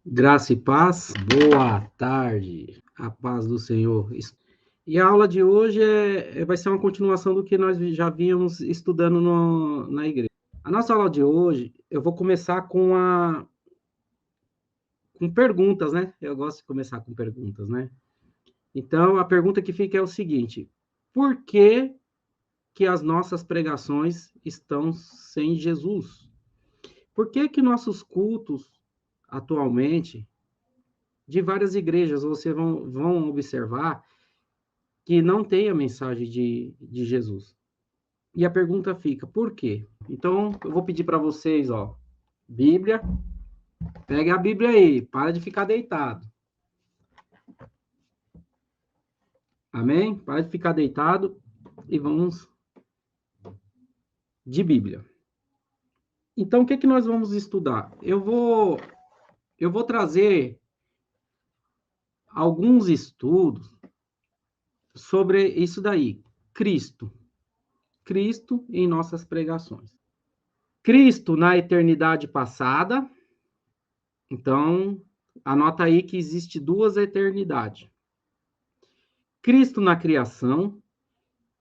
Graça e paz, boa tarde, a paz do Senhor. E a aula de hoje vai ser uma continuação do que nós já vínhamos estudando na igreja. A nossa aula de hoje, eu vou começar com perguntas, né? Eu gosto de começar com perguntas, né? Então, a pergunta que fica é o seguinte: por que as nossas pregações estão sem Jesus? Por que nossos cultos, atualmente, de várias igrejas, vocês vão observar que não tem a mensagem de Jesus. E a pergunta fica, por quê? Então, eu vou pedir para vocês, ó, Bíblia, pegue a Bíblia aí, para de ficar deitado. Amém? Para de ficar deitado e vamos de Bíblia. Então, o que nós vamos estudar? Eu vou trazer alguns estudos sobre isso daí, Cristo. Cristo em nossas pregações. Cristo na eternidade passada. Então, anota aí que existe duas eternidades. Cristo na criação,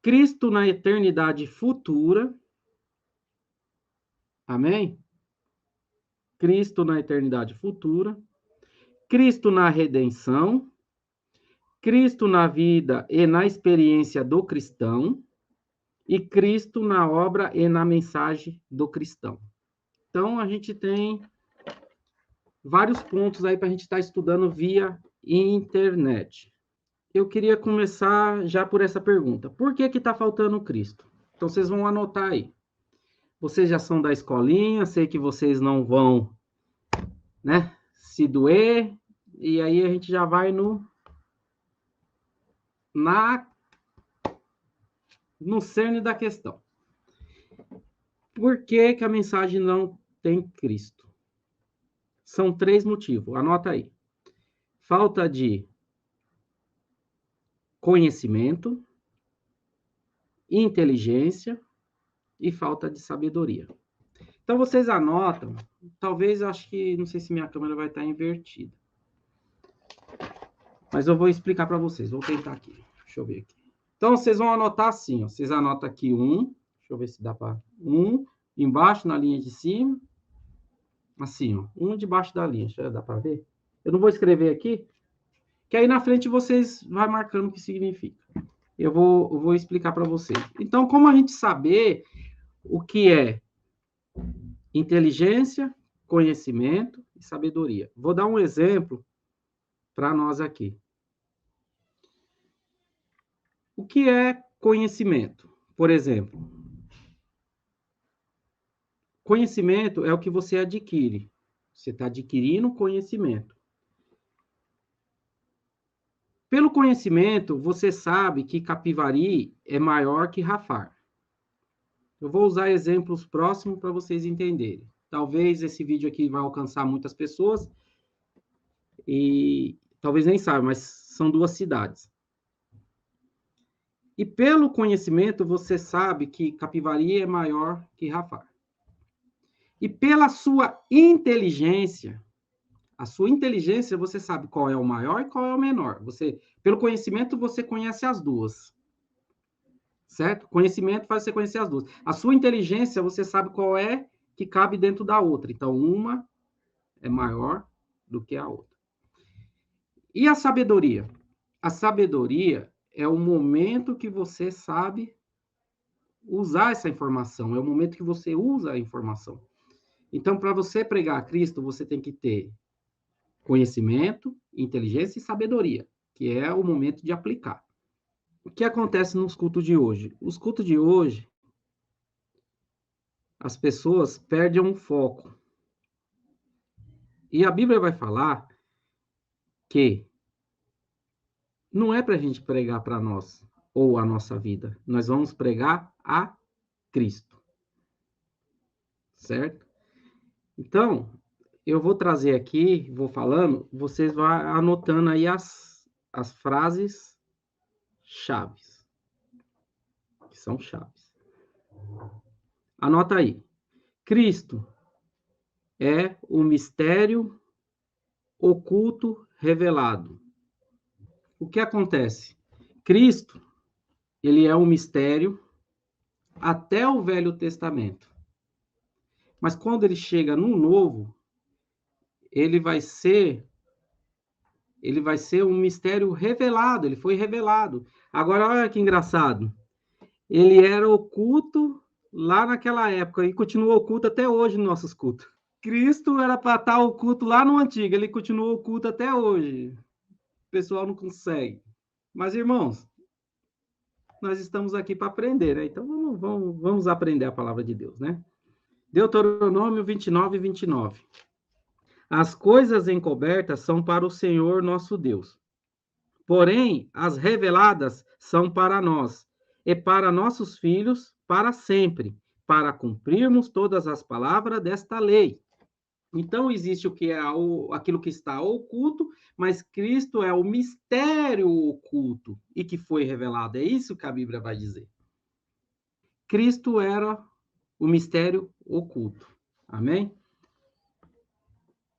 Cristo na eternidade futura. Amém? Cristo na eternidade futura, Cristo na redenção, Cristo na vida e na experiência do cristão e Cristo na obra e na mensagem do cristão. Então, a gente tem vários pontos aí para a gente estar estudando via internet. Eu queria começar já por essa pergunta. Por que está faltando Cristo? Então, vocês vão anotar aí. Vocês já são da escolinha, sei que vocês não vão, né, se doer, e aí a gente já vai no cerne da questão. Por que a mensagem não tem Cristo? São 3 motivos, anota aí. Falta de conhecimento, inteligência e falta de sabedoria. Então, vocês anotam, talvez, acho que, não sei se minha câmera vai estar invertida. Mas eu vou explicar para vocês, vou tentar aqui. Deixa eu ver aqui. Então, vocês vão anotar assim, ó. Vocês anotam aqui 1, deixa eu ver se dá para 1, embaixo na linha de cima, assim, ó, 1 debaixo da linha, deixa eu dar para ver. Eu não vou escrever aqui, que aí na frente vocês vão marcando o que significa. Eu vou explicar para vocês. Então, como a gente saber o que é inteligência, conhecimento e sabedoria? Vou dar um exemplo para nós aqui. O que é conhecimento? Por exemplo, conhecimento é o que você adquire. Você está adquirindo conhecimento. Pelo conhecimento, você sabe que Capivari é maior que Rafar. Eu vou usar exemplos próximos para vocês entenderem. Talvez esse vídeo aqui vai alcançar muitas pessoas e talvez nem saibam, mas são 2 cidades. E pelo conhecimento, você sabe que Capivari é maior que Rafar. E pela sua inteligência, a sua inteligência, você sabe qual é o maior e qual é o menor. Pelo conhecimento, você conhece as duas. Certo? Conhecimento faz você conhecer as duas. A sua inteligência, você sabe qual é que cabe dentro da outra. Então, uma é maior do que a outra. E a sabedoria? A sabedoria é o momento que você sabe usar essa informação, é o momento que você usa a informação. Então, para você pregar a Cristo, você tem que ter conhecimento, inteligência e sabedoria, que é o momento de aplicar. O que acontece nos cultos de hoje? Os cultos de hoje, as pessoas perdem um foco. E a Bíblia vai falar que não é para a gente pregar para nós ou a nossa vida. Nós vamos pregar a Cristo. Certo? Então, eu vou trazer aqui, vou falando, vocês vão anotando aí as frases chaves, que são chaves. Anota aí. Cristo é o mistério oculto, revelado. O que acontece? Cristo, ele é um mistério até o Velho Testamento. Mas quando ele chega no Novo, ele vai ser um mistério revelado, ele foi revelado. Agora, olha que engraçado. Ele era oculto lá naquela época e continua oculto até hoje nos nossos cultos. Cristo era para estar oculto lá no Antigo, ele continua oculto até hoje. O pessoal não consegue. Mas, irmãos, nós estamos aqui para aprender, né? Então, vamos aprender a palavra de Deus, né? Deuteronômio 29 e 29. As coisas encobertas são para o Senhor nosso Deus. Porém, as reveladas são para nós e para nossos filhos para sempre, para cumprirmos todas as palavras desta lei. Então, existe o que é aquilo que está oculto, mas Cristo é o mistério oculto e que foi revelado. É isso que a Bíblia vai dizer. Cristo era o mistério oculto. Amém?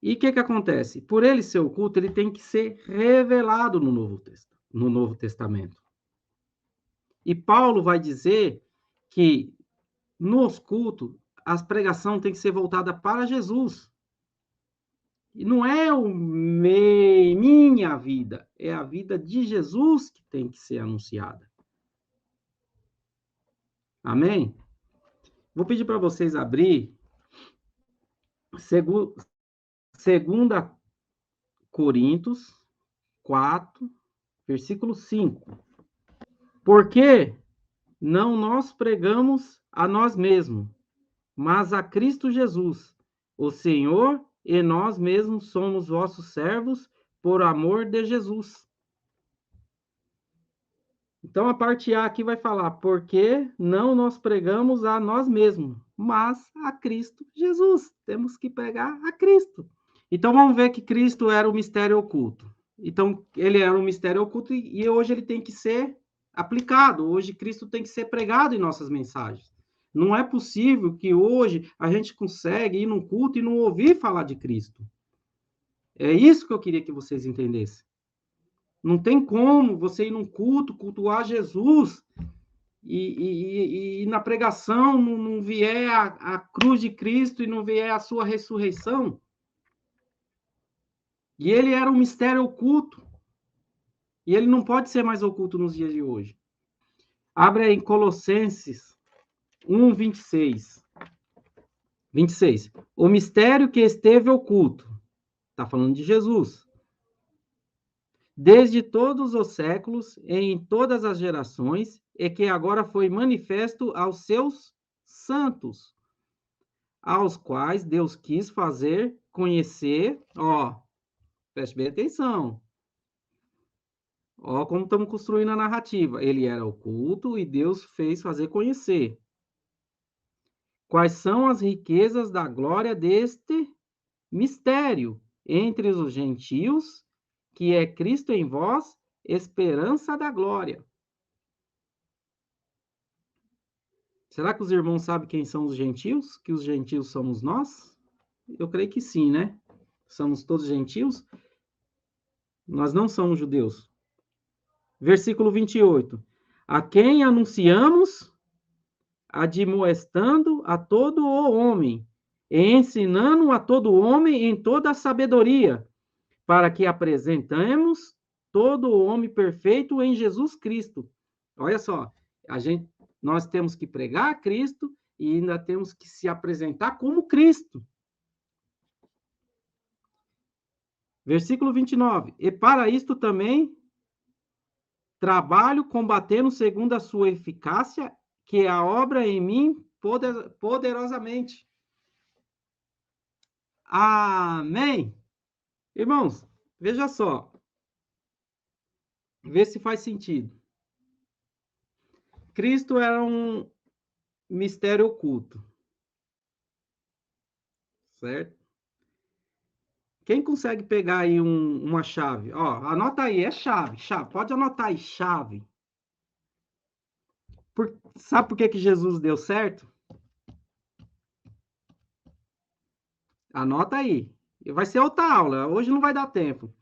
E o que acontece? Por ele ser oculto, ele tem que ser revelado no Novo Testamento. E Paulo vai dizer que nos cultos, a pregação tem que ser voltada para Jesus. E não é minha vida, é a vida de Jesus que tem que ser anunciada. Amém? Vou pedir para vocês abrir 2 Coríntios 4, versículo 5. Porque não nós pregamos a nós mesmos, mas a Cristo Jesus, o Senhor, e nós mesmos somos vossos servos por amor de Jesus. Então, a parte A aqui vai falar, porque não nós pregamos a nós mesmos, mas a Cristo Jesus. Temos que pregar a Cristo. Então, vamos ver que Cristo era o mistério oculto. Então, ele era um mistério oculto e hoje ele tem que ser aplicado. Hoje, Cristo tem que ser pregado em nossas mensagens. Não é possível que hoje a gente consegue ir num culto e não ouvir falar de Cristo. É isso que eu queria que vocês entendessem. Não tem como você ir num culto, cultuar Jesus, e na pregação não vier a cruz de Cristo e não vier a sua ressurreição. E ele era um mistério oculto. E ele não pode ser mais oculto nos dias de hoje. Abre aí em Colossenses 1, 26. 26. O mistério que esteve oculto. Está falando de Jesus. Desde todos os séculos e em todas as gerações, e que agora foi manifesto aos seus santos, aos quais Deus quis fazer conhecer, preste bem atenção, como estamos construindo a narrativa. Ele era oculto e Deus fez fazer conhecer. Quais são as riquezas da glória deste mistério entre os gentios, que é Cristo em vós, esperança da glória. Será que os irmãos sabem quem são os gentios? Que os gentios somos nós? Eu creio que sim, né? Somos todos gentios? Nós não somos judeus. Versículo 28. A quem anunciamos, admoestando a todo o homem, e ensinando a todo homem em toda a sabedoria, para que apresentemos todo o homem perfeito em Jesus Cristo. Olha só, nós temos que pregar a Cristo e ainda temos que se apresentar como Cristo. Versículo 29. E para isto também trabalho combatendo segundo a sua eficácia, que é a obra em mim poderosamente. Amém. Irmãos, veja só. Vê se faz sentido. Cristo era um mistério oculto. Certo? Quem consegue pegar aí uma chave? Anota aí, é chave. Pode anotar aí, chave. Sabe por que Jesus deu certo? Anota aí. Vai ser outra aula. Hoje não vai dar tempo.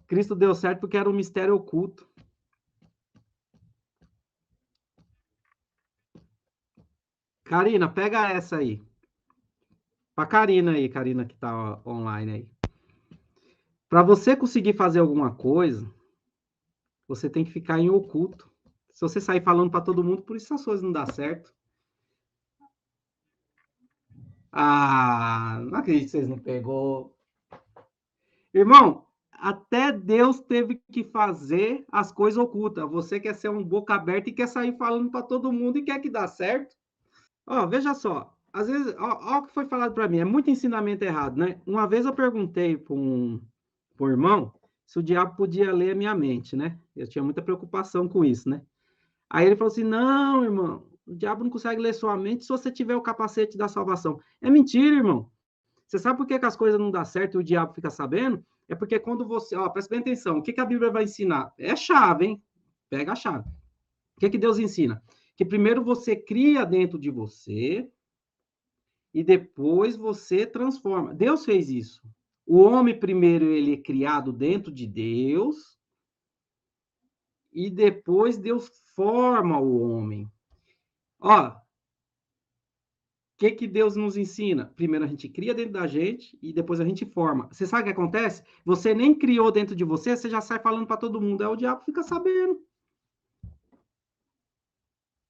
Cristo deu certo porque era um mistério oculto. Karina, pega essa aí. Pra Karina aí, Karina que tá online aí. Para você conseguir fazer alguma coisa, você tem que ficar em oculto. Se você sair falando para todo mundo, por isso as coisas não dão certo. Ah, não acredito que vocês não pegou. Irmão, até Deus teve que fazer as coisas ocultas. Você quer ser um boca aberta e quer sair falando para todo mundo e quer que dá certo? Ó, veja só. Às vezes, ó o que foi falado para mim. É muito ensinamento errado, né? Uma vez eu perguntei para um irmão se o diabo podia ler a minha mente, né? Eu tinha muita preocupação com isso, né? Aí ele falou assim: não, irmão, o diabo não consegue ler sua mente se você tiver o capacete da salvação. É mentira, irmão. Você sabe por que, que as coisas não dão certo e o diabo fica sabendo? É porque quando você. Ó, presta bem atenção. O que, que a Bíblia vai ensinar? É chave, hein? Pega a chave. O que, que Deus ensina? Que primeiro você cria dentro de você e depois você transforma. Deus fez isso. O homem, primeiro, ele é criado dentro de Deus e depois Deus forma o homem. Ó, que Deus nos ensina? Primeiro a gente cria dentro da gente e depois a gente forma. Você sabe o que acontece? Você nem criou dentro de você, você já sai falando para todo mundo. Aí o diabo fica sabendo.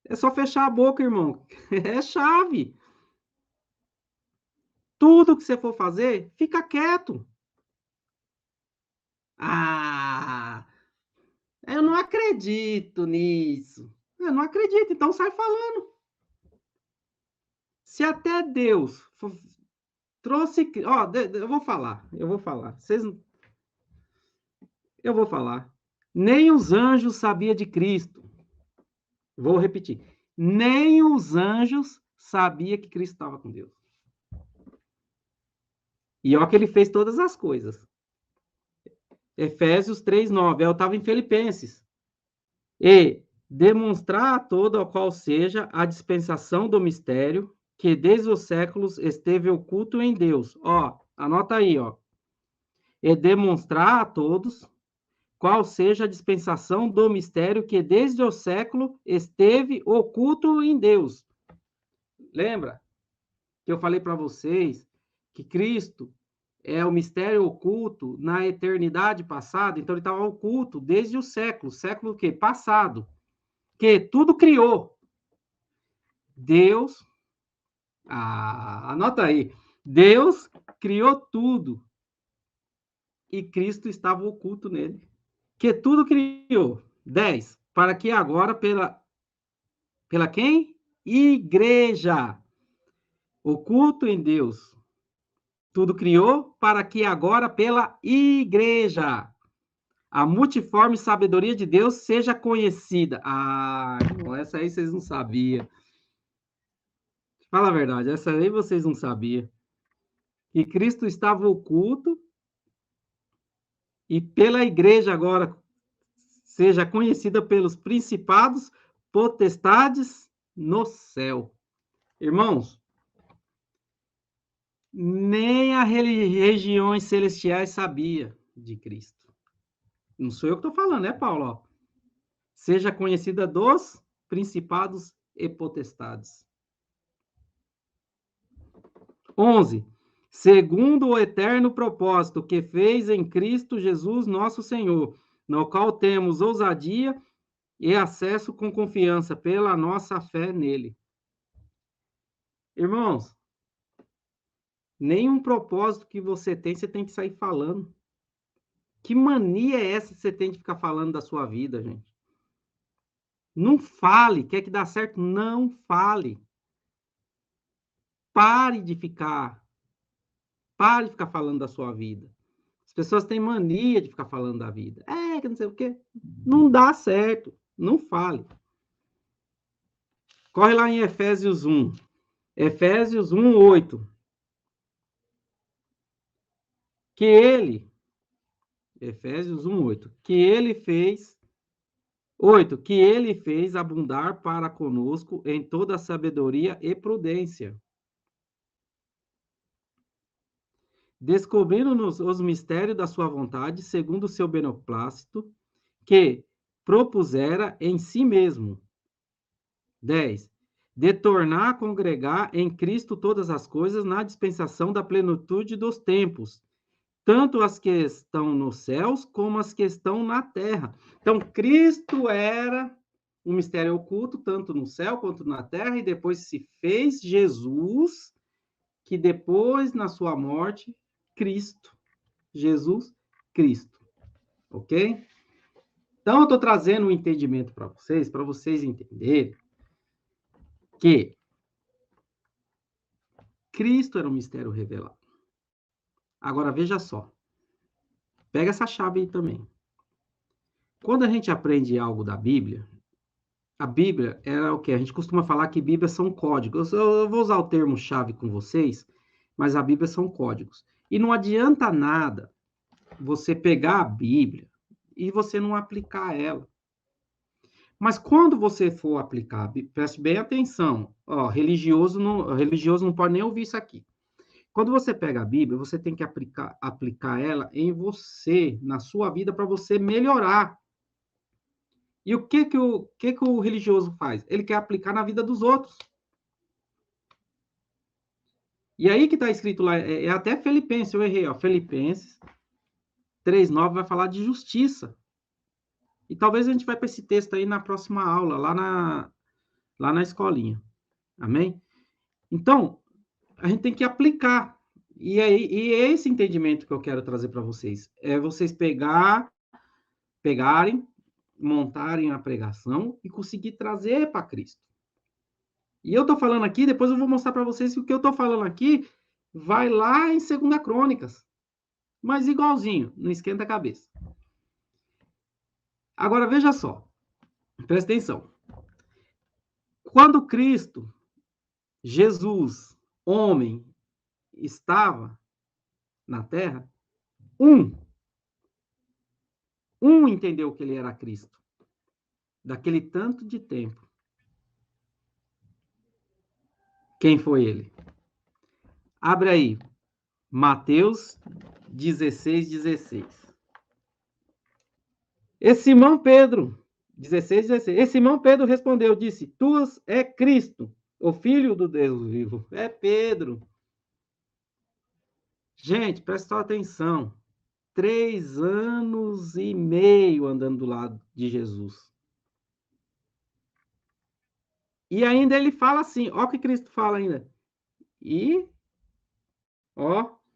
É só fechar a boca, irmão. É chave. Tudo que você for fazer, fica quieto. Ah, eu não acredito nisso. Eu não acredito, então sai falando. Se até Deus trouxe. Ó, eu vou falar, eu vou falar. Eu vou falar. Nem os anjos sabiam de Cristo. Vou repetir. Nem os anjos sabiam que Cristo estava com Deus. E ó que ele fez todas as coisas. Efésios 3:9. Eu estava em Filipenses. E demonstrar a todo ao qual seja a dispensação do mistério que desde os séculos esteve oculto em Deus. Ó, anota aí, ó. E demonstrar a todos qual seja a dispensação do mistério que desde o século esteve oculto em Deus. Lembra que eu falei para vocês que Cristo é o mistério oculto na eternidade passada? Então ele estava oculto desde o século o quê? Passado, que tudo criou. Deus, anota aí, Deus criou tudo e Cristo estava oculto nele. Que tudo criou. 10. Para que agora pela quem? Igreja. Oculto em Deus. Tudo criou para que agora pela igreja a multiforme sabedoria de Deus seja conhecida. Ah, irmão, essa aí vocês não sabiam. Fala a verdade, essa aí vocês não sabiam. Que Cristo estava oculto e pela igreja agora seja conhecida pelos principados, potestades no céu. Irmãos, nem as regiões celestiais sabia de Cristo. Não sou eu que estou falando, é Paulo. Ó. Seja conhecida dos principados e potestades. 11. Segundo o eterno propósito que fez em Cristo Jesus, nosso Senhor, no qual temos ousadia e acesso com confiança pela nossa fé nele. Irmãos, nenhum propósito que você tem que sair falando. Que mania é essa que você tem de ficar falando da sua vida, gente? Não fale. Quer que dá certo? Não fale. Pare de ficar. Pare de ficar falando da sua vida. As pessoas têm mania de ficar falando da vida. É, que não sei o quê. Não dá certo. Não fale. Corre lá em Efésios 1. Efésios 1, 8. Que ele, Efésios 1, 8. Que ele fez 8. Que ele fez abundar para conosco em toda sabedoria e prudência, descobrindo-nos os mistérios da sua vontade, segundo o seu beneplácito, que propusera em si mesmo. 10. De tornar a congregar em Cristo todas as coisas na dispensação da plenitude dos tempos, tanto as que estão nos céus como as que estão na terra. Então, Cristo era um mistério oculto, tanto no céu quanto na terra, e depois se fez Jesus, que depois, na sua morte, Cristo. Jesus, Cristo. Ok? Então, eu estou trazendo um entendimento para vocês entenderem que Cristo era um mistério revelado. Agora, veja só. Pega essa chave aí também. Quando a gente aprende algo da Bíblia, a Bíblia era o quê? A gente costuma falar que Bíblia são códigos. Eu vou usar o termo chave com vocês, mas a Bíblia são códigos. E não adianta nada você pegar a Bíblia e você não aplicar ela. Mas quando você for aplicar, preste bem atenção. Ó, religioso não pode nem ouvir isso aqui. Quando você pega a Bíblia, você tem que aplicar ela em você, na sua vida, para você melhorar. E o que o religioso faz? Ele quer aplicar na vida dos outros. E aí que está escrito lá, é até Filipenses, eu errei, ó, Filipenses 3:9 vai falar de justiça. E talvez a gente vai para esse texto aí na próxima aula, lá na escolinha. Amém? Então, a gente tem que aplicar. E é esse entendimento que eu quero trazer para vocês. É vocês pegarem, montarem a pregação e conseguir trazer para Cristo. E eu estou falando aqui, depois eu vou mostrar para vocês que o que eu estou falando aqui vai lá em 2 Crônicas. Mas igualzinho, não esquenta a cabeça. Agora, veja só. Presta atenção. Quando Cristo, Jesus, homem, estava na Terra, um entendeu que ele era Cristo. Daquele tanto de tempo. Quem foi ele? Abre aí. Mateus 16:16. E Simão Pedro, 16:16. E Simão Pedro respondeu, disse, tu é Cristo, o Filho do Deus vivo. É Pedro. Gente, presta atenção. 3 anos e meio andando do lado de Jesus. E ainda ele fala assim, ó o que Cristo fala ainda. E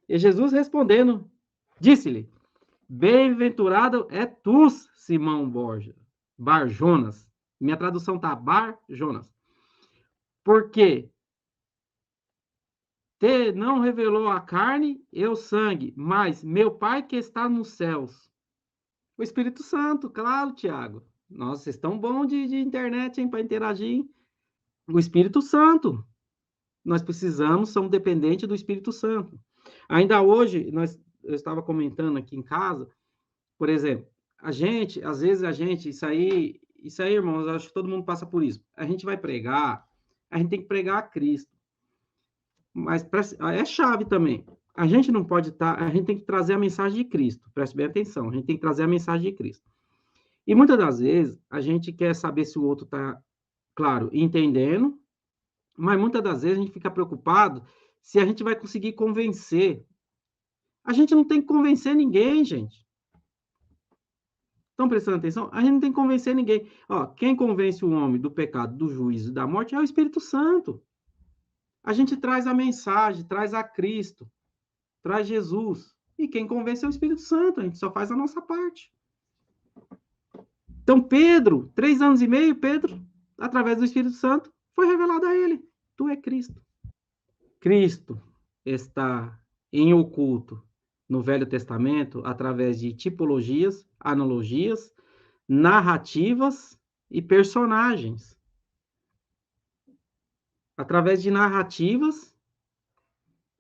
Jesus respondendo, disse-lhe, bem-aventurado é tu, Simão Bar-Jonas. Minha tradução tá Bar-Jonas. Porque te não revelou a carne e o sangue, mas meu Pai que está nos céus. O Espírito Santo, claro, Tiago. Nossa, vocês estão bons de internet, hein, para interagir. O Espírito Santo. Nós precisamos, somos dependentes do Espírito Santo. Ainda hoje, eu estava comentando aqui em casa, por exemplo, às vezes isso aí, irmãos, eu acho que todo mundo passa por isso. A gente vai pregar, a gente tem que pregar a Cristo. Mas é chave também. A gente não pode a gente tem que trazer a mensagem de Cristo. Preste bem atenção, a gente tem que trazer a mensagem de Cristo. E muitas das vezes, a gente quer saber se o outro está, claro, entendendo, mas muitas das vezes a gente fica preocupado se a gente vai conseguir convencer. A gente não tem que convencer ninguém, gente. Estão prestando atenção? A gente não tem que convencer ninguém. Ó, quem convence o homem do pecado, do juízo e da morte é o Espírito Santo. A gente traz a mensagem, traz a Cristo, traz Jesus. E quem convence é o Espírito Santo. A gente só faz a nossa parte. Então, Pedro, 3 anos e meio, Pedro, através do Espírito Santo, foi revelado a ele. Tu é Cristo. Cristo está em oculto no Velho Testamento através de tipologias, analogias, narrativas e personagens. Através de narrativas,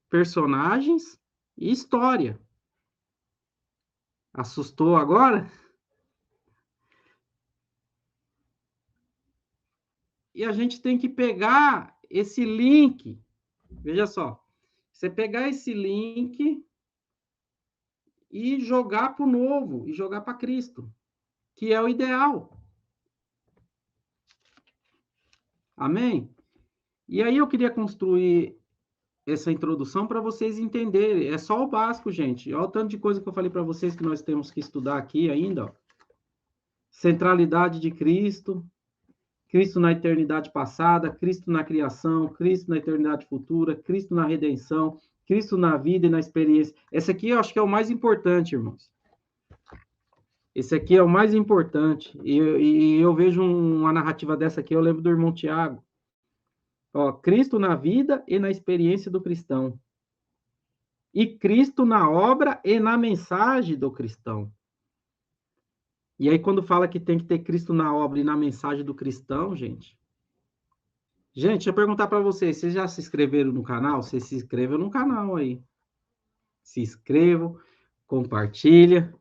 personagens e história. Assustou agora? E a gente tem que pegar esse link. Veja só. Você pegar esse link e jogar para o novo, e jogar para Cristo, que é o ideal. Amém? E aí eu queria construir essa introdução para vocês entenderem. É só o básico, gente. Olha o tanto de coisa que eu falei para vocês que nós temos que estudar aqui ainda. Ó. Centralidade de Cristo, Cristo na eternidade passada, Cristo na criação, Cristo na eternidade futura, Cristo na redenção, Cristo na vida e na experiência. Esse aqui eu acho que é o mais importante, irmãos. Esse aqui é o mais importante. E eu vejo uma narrativa dessa aqui, eu lembro do irmão Tiago. Ó, Cristo na vida e na experiência do cristão. E Cristo na obra e na mensagem do cristão. E aí, quando fala que tem que ter Cristo na obra e na mensagem do cristão, gente. Gente, deixa eu perguntar para vocês já se inscreveram no canal? Vocês se inscrevam no canal aí. Se inscrevam, compartilha.